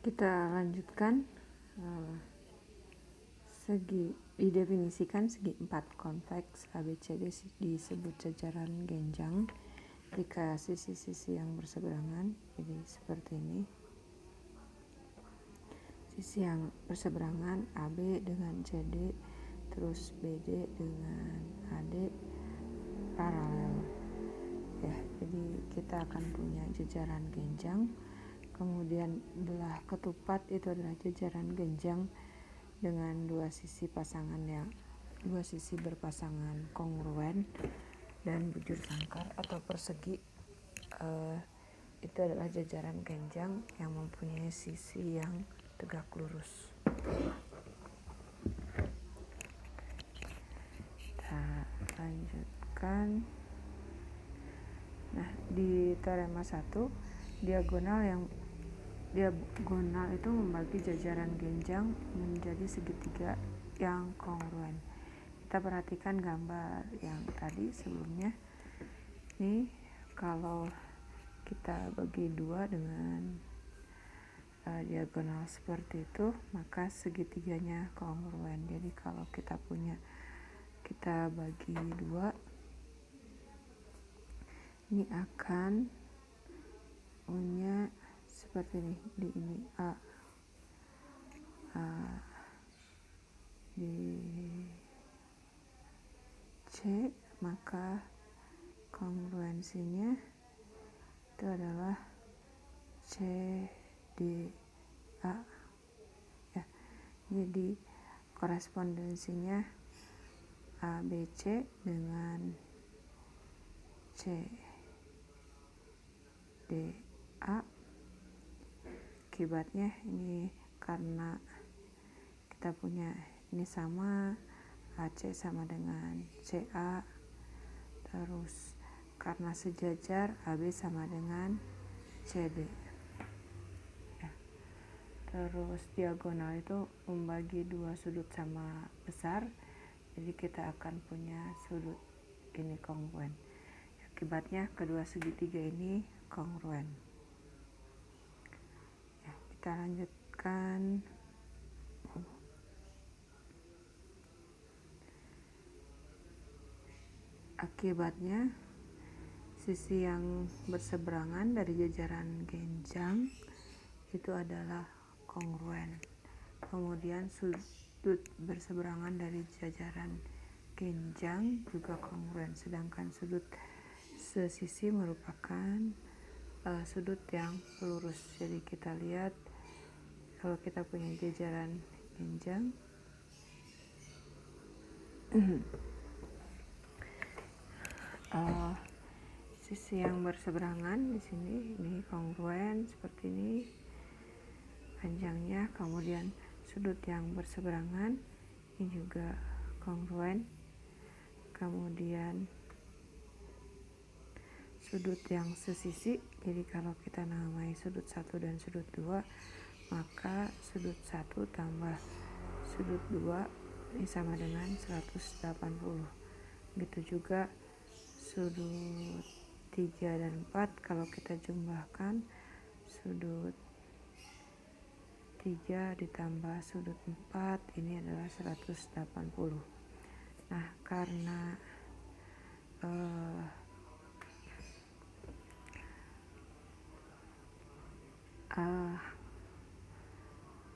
Kita lanjutkan. Didefinisikan segi empat konveks ABCD disebut jajaran genjang jika sisi-sisi yang berseberangan. Jadi seperti ini. Sisi yang berseberangan AB dengan CD, terus BD dengan AD paralel. Ya, jadi kita akan punya jajaran genjang. Kemudian belah ketupat itu adalah jajaran genjang dengan dua sisi berpasangan kongruen, dan bujur sangkar atau persegi itu adalah jajaran genjang yang mempunyai sisi yang tegak lurus. Kita lanjutkan. Nah, di teorema 1, diagonal itu membagi jajaran genjang menjadi segitiga yang kongruen. Kita perhatikan gambar yang tadi sebelumnya. Ini kalau kita bagi dua dengan diagonal seperti itu, maka segitiganya kongruen. Jadi kalau kita bagi dua, ini akan punya seperti ini. Di ini A, di C, maka kongruensinya itu adalah C D A. Ya, jadi korespondensinya ABC dengan C D A. Akibatnya ini karena kita punya ini sama, AC sama dengan CA, terus karena sejajar AB sama dengan CD. Ya. Terus diagonal itu membagi dua sudut sama besar, jadi kita akan punya sudut ini kongruen. Akibatnya kedua segitiga ini kongruen. Ya, kita lanjutkan. Akibatnya sisi yang berseberangan dari jajaran genjang itu adalah kongruen. Kemudian sudut berseberangan dari jajaran genjang juga kongruen, sedangkan sudut sesisi merupakan sudut yang lurus. Jadi kita lihat kalau kita punya jajaran genjang, sisi yang berseberangan di sini ini kongruen seperti ini panjangnya. Kemudian sudut yang berseberangan ini juga kongruen. Kemudian sudut yang sesisi, jadi kalau kita namai sudut 1 dan sudut 2, maka sudut 1 tambah sudut 2 ini sama dengan 180. Begitu juga sudut 3 dan 4, kalau kita jumlahkan sudut 3 ditambah sudut 4 ini adalah 180. Nah, karena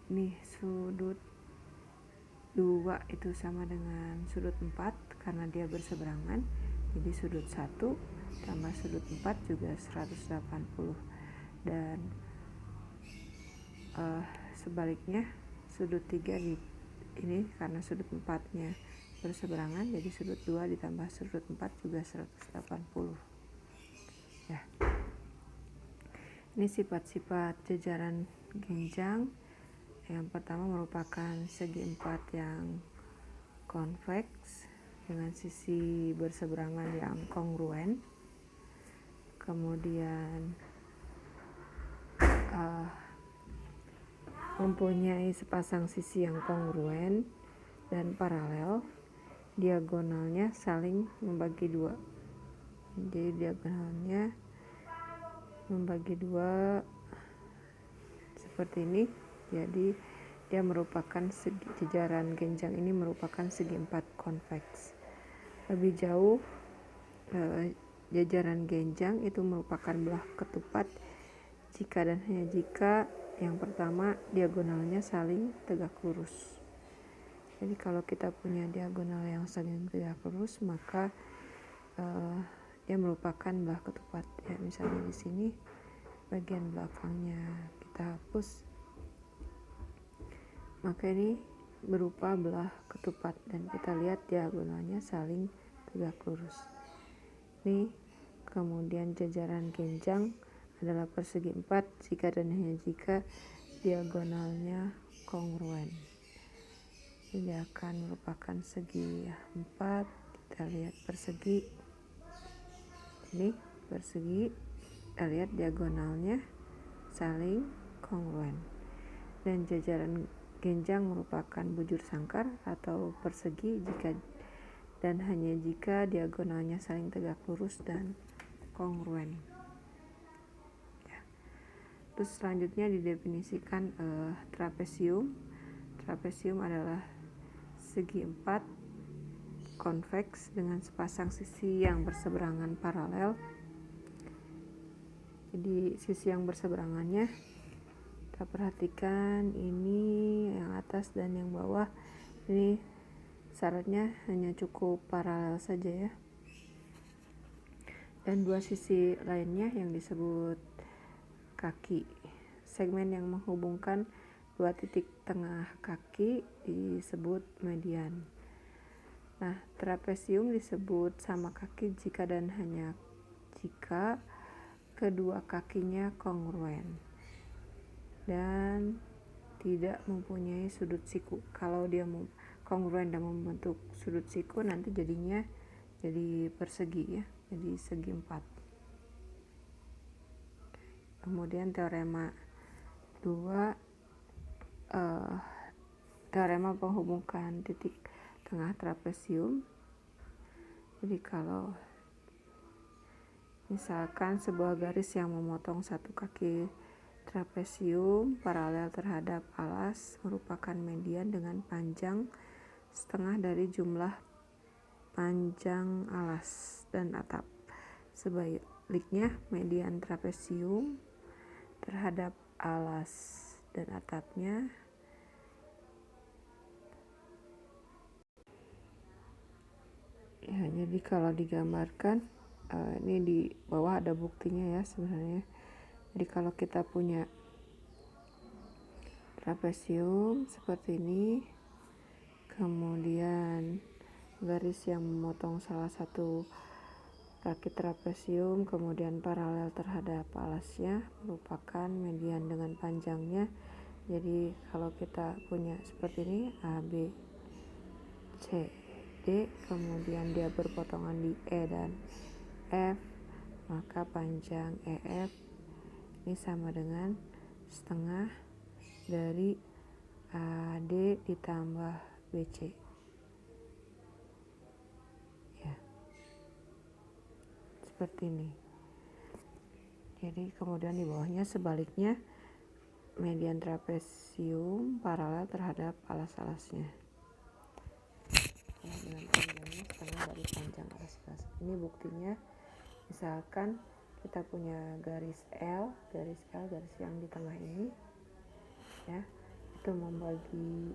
nih sudut 2 itu sama dengan sudut 4 karena dia berseberangan, jadi sudut 1 tambah sudut 4 juga 180. Dan sebaliknya sudut 3 ini karena sudut 4-nya berseberangan, jadi sudut 2 ditambah sudut 4 juga 180. Ya. Ini sifat-sifat jajaran genjang. Yang pertama merupakan segi empat yang konveks dengan sisi berseberangan yang kongruen. Kemudian mempunyai sepasang sisi yang kongruen dan paralel. Diagonalnya saling membagi dua. Jadi diagonalnya membagi dua seperti ini. Jadi dia merupakan jajaran genjang ini merupakan segi 4 konveks. Lebih jauh, jajaran genjang itu merupakan belah ketupat jika dan hanya jika yang pertama diagonalnya saling tegak lurus. Jadi kalau kita punya diagonal yang saling tegak lurus, maka dia merupakan belah ketupat. Ya, misalnya di sini bagian belakangnya kita hapus, maka ini berupa belah ketupat dan kita lihat diagonalnya saling tegak lurus. Ini kemudian jajaran genjang adalah persegi 4 jika dan hanya jika diagonalnya kongruen. Ini akan merupakan segi 4. Kita lihat persegi, ini persegi, kita lihat diagonalnya saling kongruen. Dan jajaran genjang merupakan bujur sangkar atau persegi jika dan hanya jika diagonalnya saling tegak lurus dan kongruen. Ya. Terus selanjutnya didefinisikan trapesium. Trapesium adalah segi 4 konveks dengan sepasang sisi yang berseberangan paralel. Jadi sisi yang berseberangannya kita perhatikan ini yang atas dan yang bawah, ini syaratnya hanya cukup paralel saja ya. Dan dua sisi lainnya yang disebut kaki. Segmen yang menghubungkan dua titik tengah kaki disebut median. Nah, trapesium disebut sama kaki jika dan hanya jika kedua kakinya kongruen dan tidak mempunyai sudut siku. Kalau dia kongruen dan membentuk sudut siku, nanti jadinya jadi persegi ya, jadi segi 4. Kemudian teorema 2, teorema penghubungkan titik tengah trapesium. Jadi kalau misalkan sebuah garis yang memotong satu kaki trapesium paralel terhadap alas merupakan median dengan panjang setengah dari jumlah panjang alas dan atap. Sebaliknya, median trapesium terhadap alas dan atapnya ya, jadi kalau digambarkan ini di bawah ada buktinya ya sebenarnya. Jadi kalau kita punya trapesium seperti ini, kemudian garis yang memotong salah satu kaki trapesium kemudian paralel terhadap alasnya merupakan median dengan panjangnya. Jadi kalau kita punya seperti ini A, B, C, D, kemudian dia berpotongan di E dan F, maka panjang EF ini sama dengan setengah dari AD ditambah BC. Ya. Seperti ini. Jadi kemudian di bawahnya sebaliknya median trapesium paralel terhadap alas-alasnya. Ya, dengan panjangnya setengah dari panjang alas-alas. Ini buktinya misalkan kita punya garis L yang di tengah ini ya, itu membagi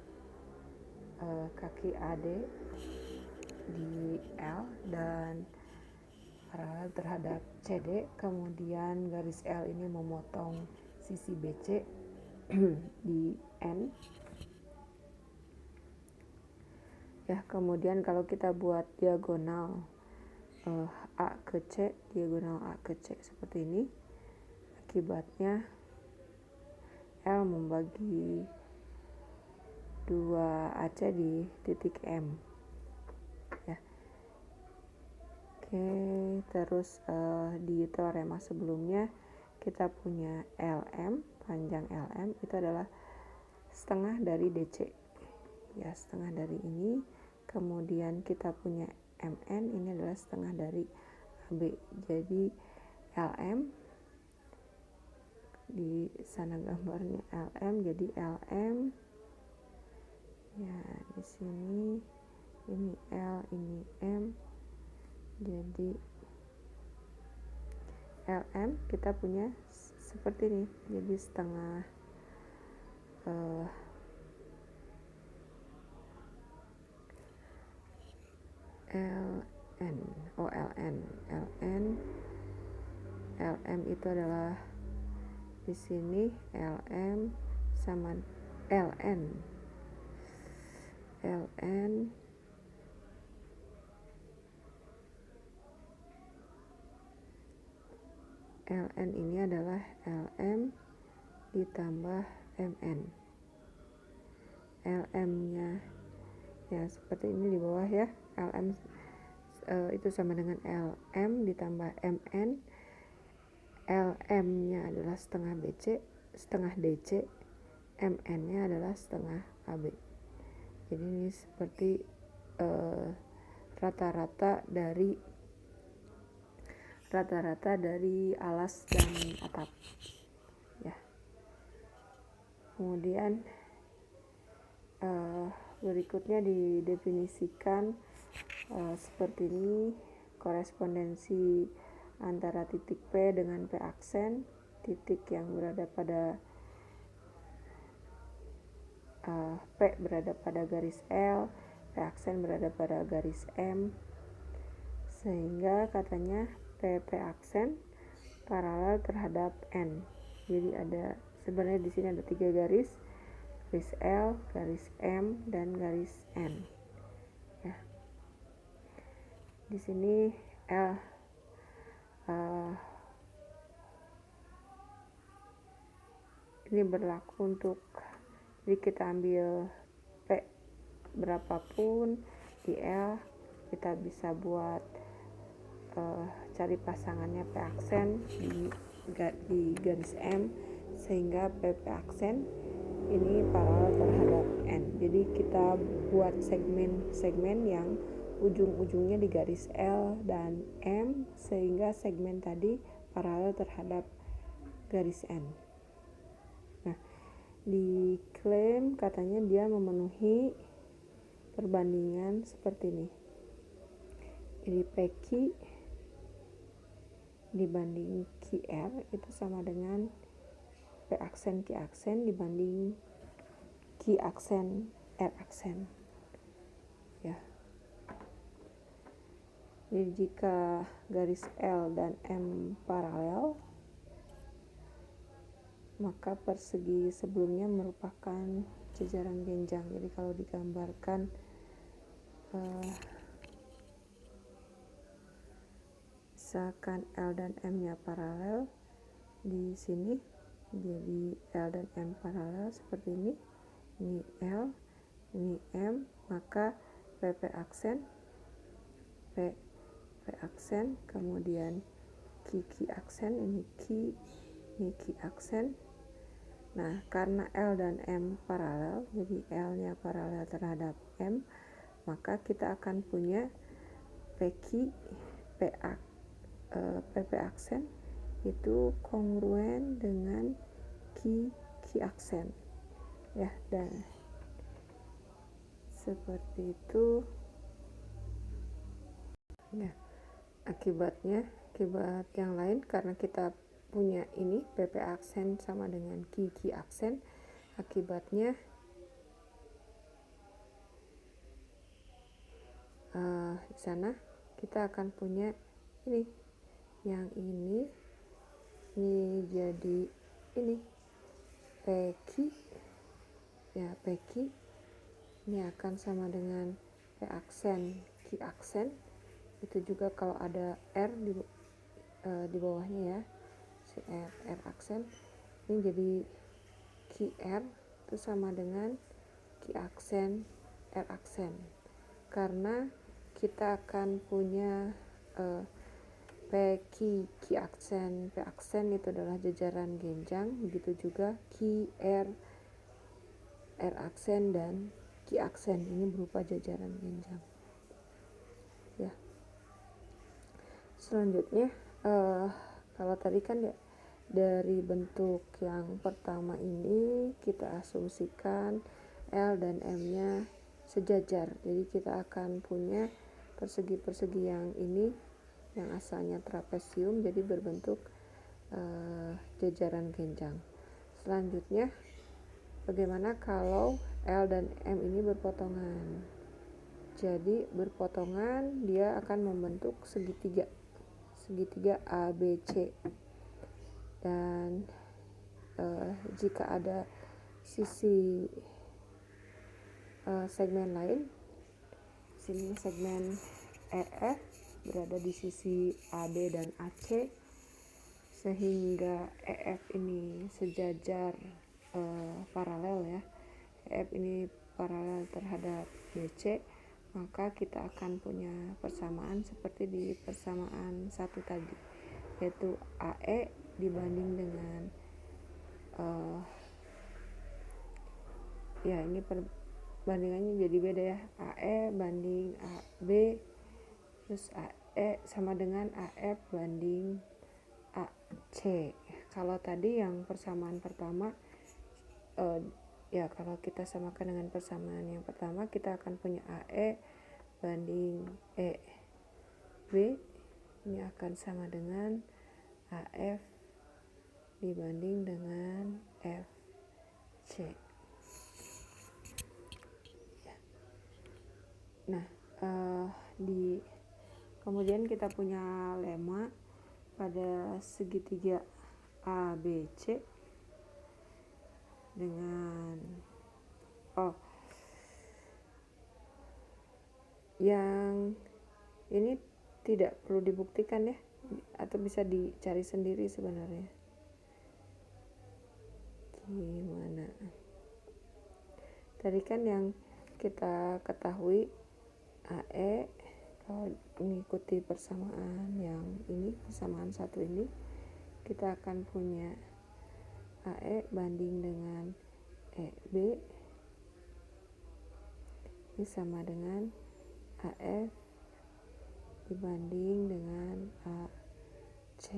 kaki AD di L dan paralel terhadap CD, kemudian garis L ini memotong sisi BC di N ya. Kemudian kalau kita buat diagonal A ke C, diagonal A ke C seperti ini, akibatnya L membagi 2 AC di titik M ya. Oke, terus di teorema sebelumnya kita punya LM, panjang LM itu adalah setengah dari DC ya, setengah dari ini. Kemudian kita punya MN, ini adalah setengah dari AB. Jadi LM di sana gambarnya LM, jadi LM ya. Di sini ini L, ini M, jadi LM kita punya seperti ini, jadi setengah LN, LM itu adalah di sini LM sama LN ini adalah LM ditambah MN. LM nya ya seperti ini di bawah ya, LM itu sama dengan LM ditambah MN. LM nya adalah setengah DC, MN nya adalah setengah AB. Jadi ini seperti rata-rata dari alas dan atap ya. Kemudian berikutnya didefinisikan seperti ini, korespondensi antara titik P dengan P aksen, titik yang berada pada P berada pada garis L, P aksen berada pada garis M, sehingga katanya PP aksen paralel terhadap N. Jadi sebenarnya di sini ada 3 garis L, garis M, dan garis N. Ya. Di sini L ini berlaku untuk, jadi kita ambil P berapapun di L, kita bisa buat cari pasangannya P aksen di garis M, sehingga PP aksen ini paralel terhadap N. Jadi kita buat segmen yang ujung-ujungnya di garis L dan M, sehingga segmen tadi paralel terhadap garis N. Nah, diklaim katanya dia memenuhi perbandingan seperti ini. Jadi PQ dibanding QR itu sama dengan P aksen Q aksen dibanding Q aksen R aksen ya. Jadi jika garis L dan M paralel, maka persegi sebelumnya merupakan jajaran genjang. Jadi kalau digambarkan misalkan L dan M nya paralel di sini, jadi L dan M paralel seperti ini L, ini M, maka PP aksen P aksen, kemudian Q aksen, ini Q aksen. Nah, karena L dan M paralel, jadi L nya paralel terhadap M, maka kita akan punya PP aksen itu kongruen dengan Q aksen ya. Dan seperti itu ya. Akibat yang lain, karena kita punya ini PP aksen sama dengan Q aksen, akibatnya di sana kita akan punya ini, yang ini jadi ini PQ ya. PQ ini akan sama dengan P aksen Q aksen. Itu juga kalau ada R di bawahnya ya, si R aksen ini jadi QR itu sama dengan Q aksen R aksen, karena kita akan punya P aksen itu adalah jajaran genjang, begitu juga QR R aksen dan Q aksen ini berupa jajaran genjang ya. Selanjutnya kalau tadi kan dari bentuk yang pertama ini kita asumsikan L dan M-nya sejajar. Jadi kita akan punya persegi-persegi yang ini yang asalnya trapesium jadi berbentuk jajaran genjang. Selanjutnya, bagaimana kalau L dan M ini berpotongan? Jadi berpotongan dia akan membentuk segitiga ABC. Dan jika ada sisi segmen lain, sini segmen EF berada di sisi AD dan AC, sehingga EF ini sejajar paralel ya. EF ini paralel terhadap BC, maka kita akan punya persamaan seperti di persamaan satu tadi, yaitu AE dibanding dengan ya ini perbandingannya jadi beda ya, AE banding AB, terus AE sama dengan AF banding AC. Kalau tadi yang persamaan pertama ya kalau kita samakan dengan persamaan yang pertama, kita akan punya AE banding EB, ini akan sama dengan AF dibanding dengan FC. Nah, kemudian kita punya lemma pada segitiga ABC dengan yang ini tidak perlu dibuktikan ya, atau bisa dicari sendiri sebenarnya. Gimana? Tadi kan yang kita ketahui AE kalau mengikuti persamaan yang ini, persamaan satu ini, kita akan punya AE banding dengan EB ini sama dengan AF dibanding dengan AC.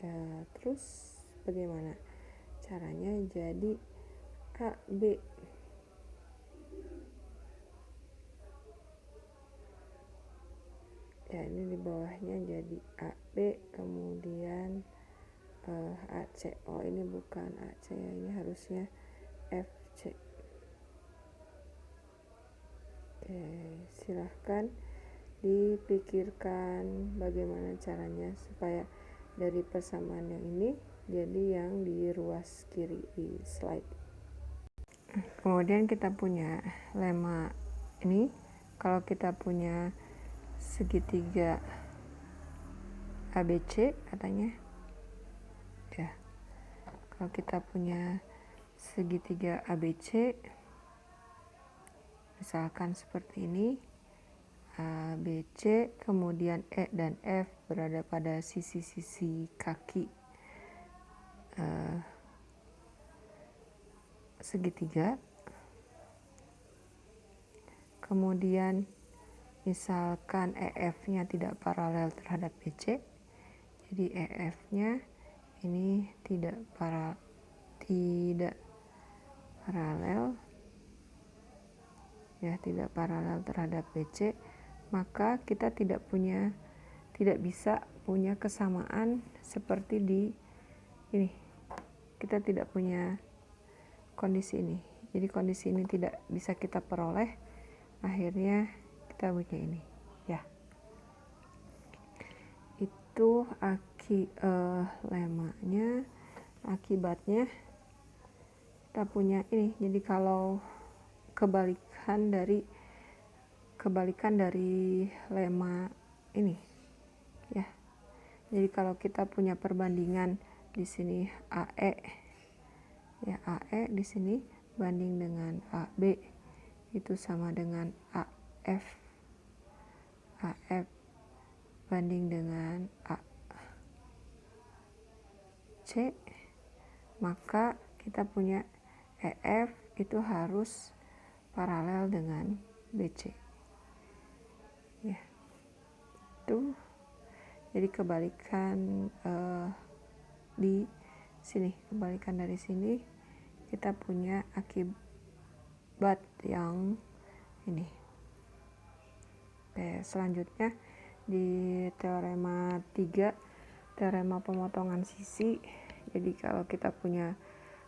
Ya, terus bagaimana caranya jadi AB? Ya, ini di bawahnya jadi AB, kemudian AC. Oh, ini bukan AC ya, ini harusnya FC. Oke, silahkan dipikirkan bagaimana caranya supaya dari persamaan yang ini jadi yang di ruas kiri di slide. Kemudian kita punya lemma ini, kalau kita punya segitiga ABC katanya ya, kalau kita punya segitiga ABC misalkan seperti ini, ABC kemudian E dan F berada pada sisi-sisi kaki segitiga, kemudian misalkan EF-nya tidak paralel terhadap BC, jadi EF-nya ini tidak paralel ya, tidak paralel terhadap BC, maka kita tidak bisa punya kesamaan seperti di ini. Kita tidak punya kondisi ini. Jadi kondisi ini tidak bisa kita peroleh. Akhirnya kita punya ini, ya. Itu lemanya. Akibatnya kita punya ini. Jadi kalau kebalikan dari lemma ini, ya. Jadi kalau kita punya perbandingan di sini AE, ya AE di sini banding dengan AB itu sama dengan AF banding dengan AC, maka kita punya EF itu harus paralel dengan BC. Tuh, jadi kebalikan di sini, kebalikan dari sini kita punya akibat yang ini. Oke, selanjutnya di teorema 3, teorema pemotongan sisi. Jadi kalau kita punya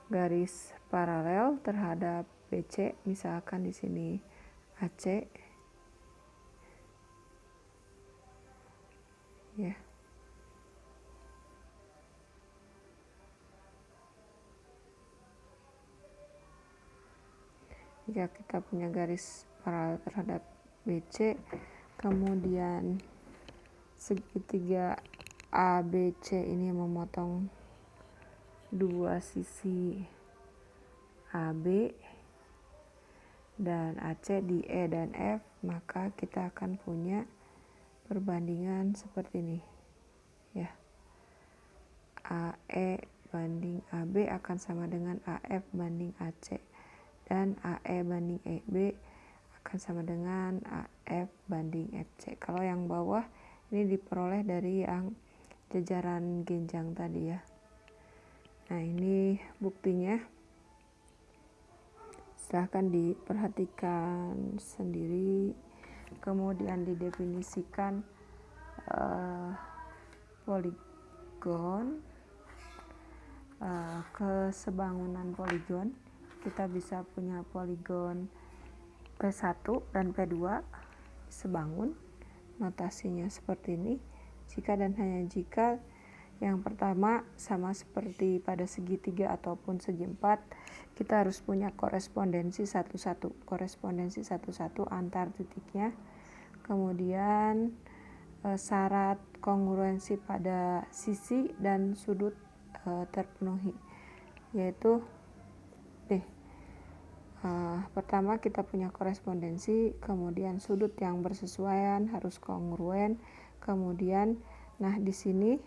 garis paralel terhadap BC, misalkan di sini AC, ya. Jika kita punya garis paralel terhadap BC, kemudian segitiga ABC ini memotong dua sisi AB dan AC di E dan F, maka kita akan punya perbandingan seperti ini, ya. AE banding AB akan sama dengan AF banding AC, dan AE banding EB akan sama dengan AF banding FC. Kalau yang bawah ini diperoleh dari yang jajaran genjang tadi, ya. Nah, ini buktinya. Silahkan diperhatikan sendiri. Kemudian didefinisikan poligon, kesebangunan poligon. Kita bisa punya poligon P1 dan P2 sebangun. Notasinya seperti ini. Jika dan hanya jika yang pertama sama seperti pada segitiga ataupun segi empat, kita harus punya korespondensi satu-satu. Korespondensi satu-satu antar titiknya. Kemudian syarat kongruensi pada sisi dan sudut terpenuhi, yaitu pertama kita punya korespondensi, kemudian sudut yang bersesuaian harus kongruen, kemudian di sini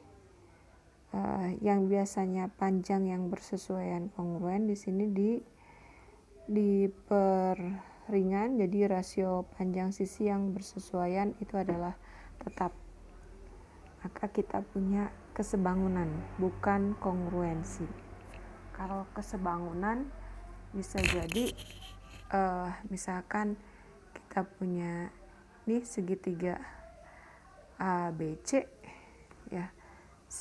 yang biasanya panjang yang bersesuaian kongruen, di sini diperingan, jadi rasio panjang sisi yang bersesuaian itu adalah tetap. Maka kita punya kesebangunan, bukan kongruensi. Kalau kesebangunan bisa jadi misalkan kita punya ini segitiga ABC, ya.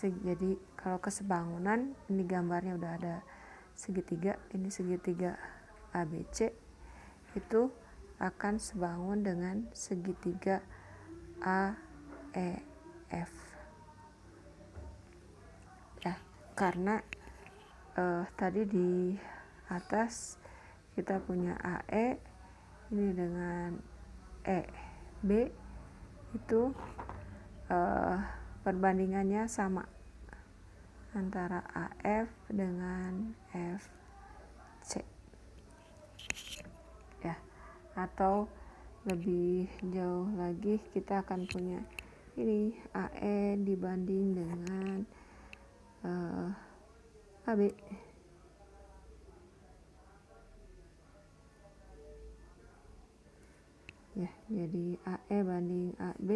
Jadi kalau kesebangunan, ini gambarnya udah ada segitiga, ini segitiga ABC itu akan sebangun dengan segitiga AEF, ya. Karena tadi di atas kita punya AE ini dengan EB itu perbandingannya sama antara AF dengan FC, ya. Atau lebih jauh lagi kita akan punya ini AE dibanding dengan AB, ya. Jadi AE banding AB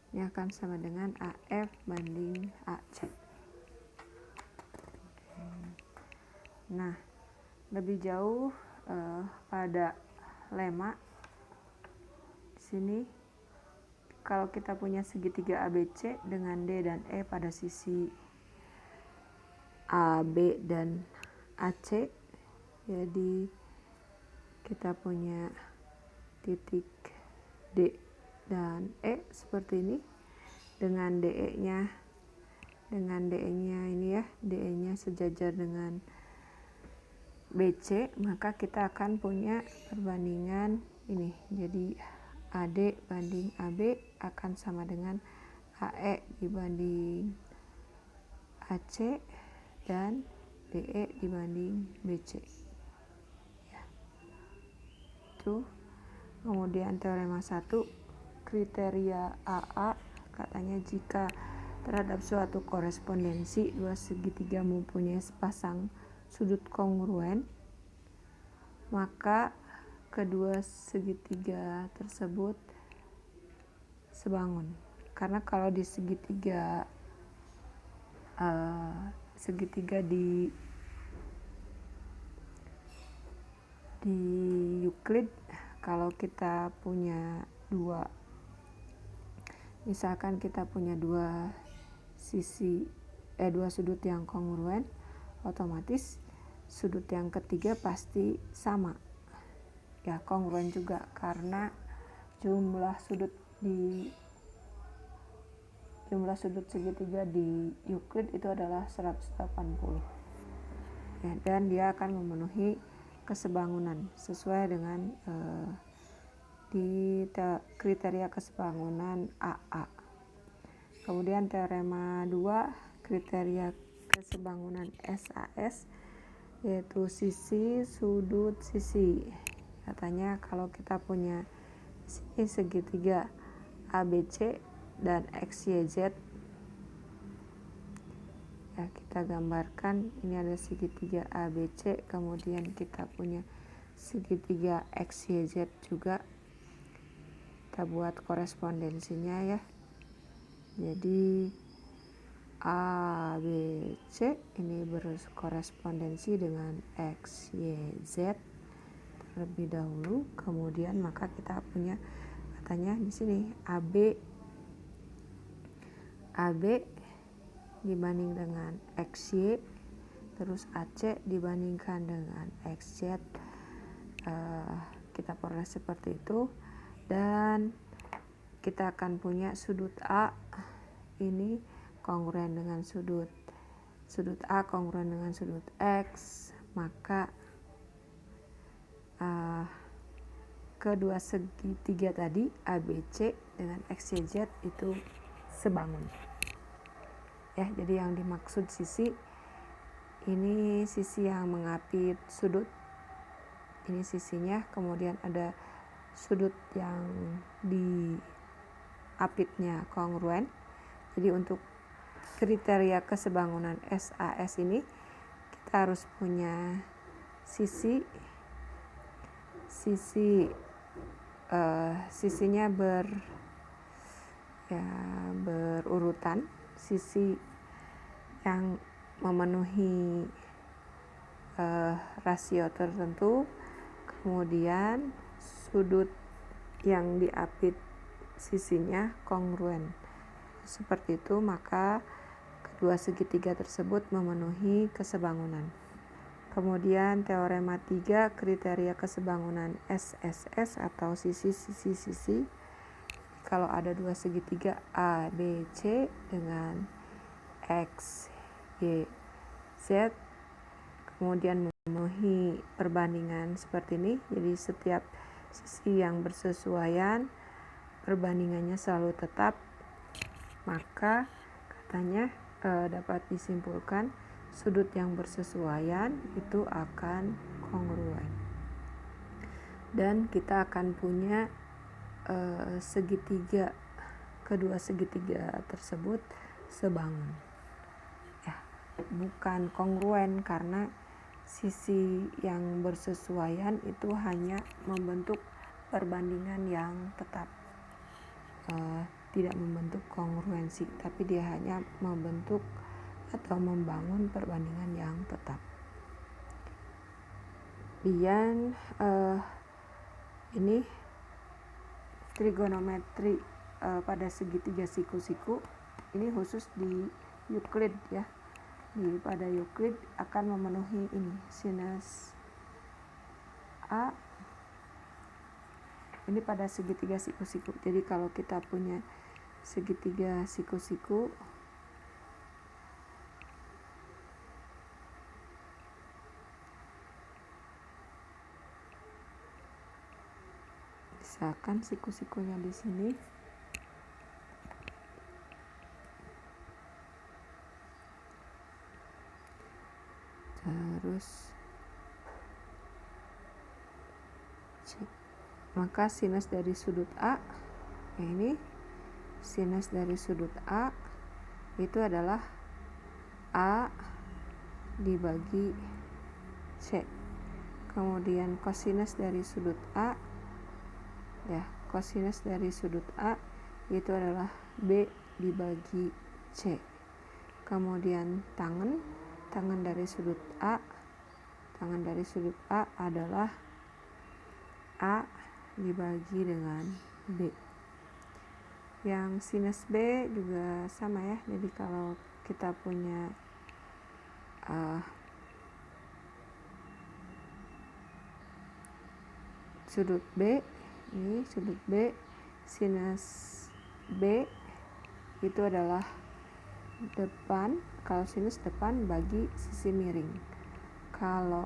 ini akan sama dengan AF banding AC. Nah, lebih jauh pada lemma di sini, kalau kita punya segitiga ABC dengan D dan E pada sisi AB dan AC, jadi kita punya titik D dan E seperti ini dengan DE-nya ini, ya, DE-nya sejajar dengan BC, maka kita akan punya perbandingan ini. Jadi AD banding AB akan sama dengan AE dibanding AC dan DE dibanding BC, ya. Itu. Kemudian teorema 1, kriteria AA, katanya jika terhadap suatu korespondensi dua segitiga mempunyai sepasang sudut kongruen, maka kedua segitiga tersebut sebangun. karena kalau di segitiga di Euclid, kalau kita punya misalkan kita punya dua sudut yang kongruen, otomatis sudut yang ketiga pasti sama ya, kongruen juga, karena jumlah sudut segitiga di Euclid itu adalah 180 ya, dan dia akan memenuhi kesebangunan sesuai dengan di kriteria kesebangunan AA. Kemudian teorema 2, kriteria kesebangunan SAS, yaitu sisi, sudut, sisi. Katanya kalau kita punya sini segitiga ABC dan XYZ, ya kita gambarkan ini ada segitiga ABC, kemudian kita punya segitiga XYZ juga. Kita buat korespondensinya ya. Jadi ABC ini berkorespondensi dengan XYZ terlebih dahulu, kemudian maka kita punya katanya di sini AB dibanding dengan XY, terus AC dibandingkan dengan XZ. Kita peroleh seperti itu, dan kita akan punya sudut A ini kongruen dengan sudut A kongruen dengan sudut X, maka kedua segitiga tadi ABC dengan XYZ itu sebangun ya. Jadi yang dimaksud sisi ini sisi yang mengapit sudut, ini sisinya, kemudian ada sudut yang diapitnya kongruen. Jadi untuk kriteria kesebangunan SAS ini kita harus punya sisinya berurutan, sisi yang memenuhi rasio tertentu, kemudian sudut yang diapit sisinya kongruen. Seperti itu, maka kedua segitiga tersebut memenuhi kesebangunan. Kemudian teorema 3, kriteria kesebangunan SSS atau sisi. Kalau ada dua segitiga ABC dengan X, Y, Z, kemudian memenuhi perbandingan seperti ini. Jadi setiap sisi yang bersesuaian perbandingannya selalu tetap, maka katanya dapat disimpulkan sudut yang bersesuaian itu akan kongruen, dan kita akan punya kedua segitiga tersebut sebangun ya, bukan kongruen karena sisi yang bersesuaian itu hanya membentuk perbandingan yang tetap, tidak membentuk kongruensi, tapi dia hanya membentuk atau membangun perbandingan yang tetap. Dan ini trigonometri pada segitiga siku-siku ini khusus di Euclid ya. Pada Euclid akan memenuhi ini sinus A ini pada segitiga siku-siku. Jadi kalau kita punya segitiga siku-siku, misalkan siku-sikunya di sini, terus maka sinus dari sudut A, ini sinus dari sudut A itu adalah A dibagi C. Kemudian kosinus dari sudut A ya, kosinus dari sudut A itu adalah B dibagi C. Kemudian tangen dari sudut A. Tangen dari sudut A adalah A dibagi dengan B. Yang sinus B juga sama ya. Jadi kalau kita punya sudut B, ini sudut B, sinus B itu adalah depan. Kalau sinus depan bagi sisi miring. Kalau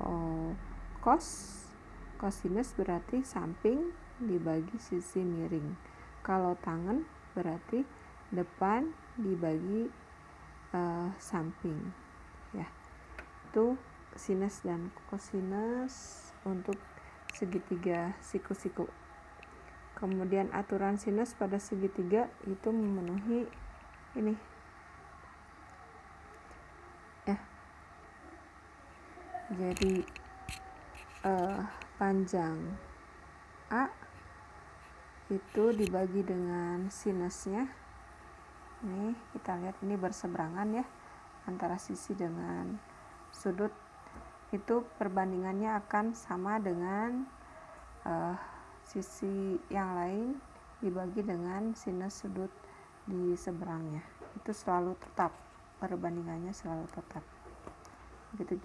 kosinus berarti samping dibagi sisi miring. Kalau tangen berarti depan dibagi samping. Ya, itu sinus dan kosinus untuk segitiga siku-siku. Kemudian aturan sinus pada segitiga itu memenuhi ini. Ya. Jadi panjang A itu dibagi dengan sinusnya. Nih, kita lihat ini berseberangan ya antara sisi dengan sudut. Itu perbandingannya akan sama dengan sisi yang lain dibagi dengan sinus sudut di seberangnya. Itu selalu tetap, perbandingannya selalu tetap. Gitu.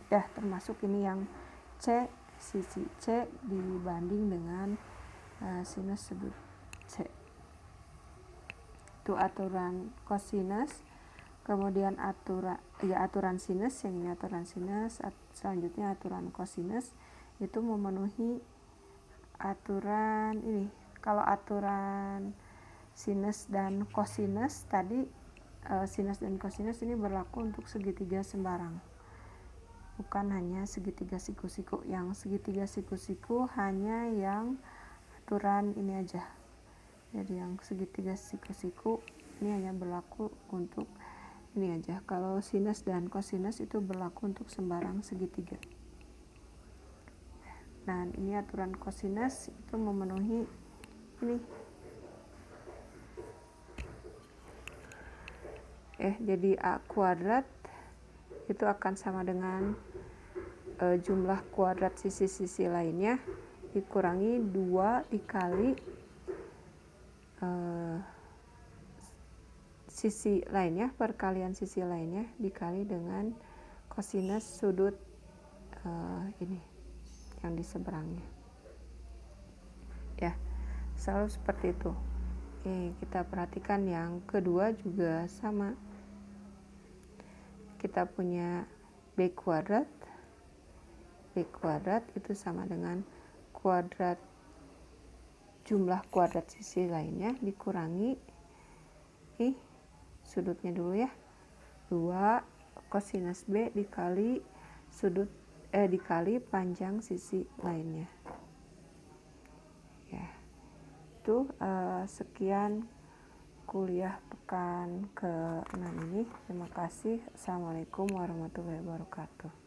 Ya, termasuk ini yang C, sisi C dibanding dengan sinus sudut C. Itu aturan kosinus. Kemudian aturan sinus, yang ini aturan sinus. Selanjutnya aturan kosinus itu memenuhi aturan ini. Kalau aturan sinus dan kosinus tadi, sinus dan kosinus ini berlaku untuk segitiga sembarang, bukan hanya segitiga siku-siku. Yang segitiga siku-siku hanya yang aturan ini aja. Jadi yang segitiga siku-siku ini hanya berlaku untuk ini aja. Kalau sinus dan kosinus itu berlaku untuk sembarang segitiga. Nah, ini aturan kosinus itu memenuhi ini. Jadi A kuadrat itu akan sama dengan jumlah kuadrat sisi-sisi lainnya dikurangi 2 dikali sisi lainnya, perkalian sisi lainnya dikali dengan kosinus sudut ini yang di seberangnya. Ya, selalu seperti itu. Kita perhatikan yang kedua juga sama. Kita punya B kuadrat. B kuadrat itu sama dengan kuadrat jumlah kuadrat sisi lainnya dikurangi sudutnya dulu ya, 2 kosinus B dikali dikali panjang sisi lainnya. Ya, itu sekian kuliah pekan ke-6 ini. Terima kasih. Assalamualaikum warahmatullahi wabarakatuh.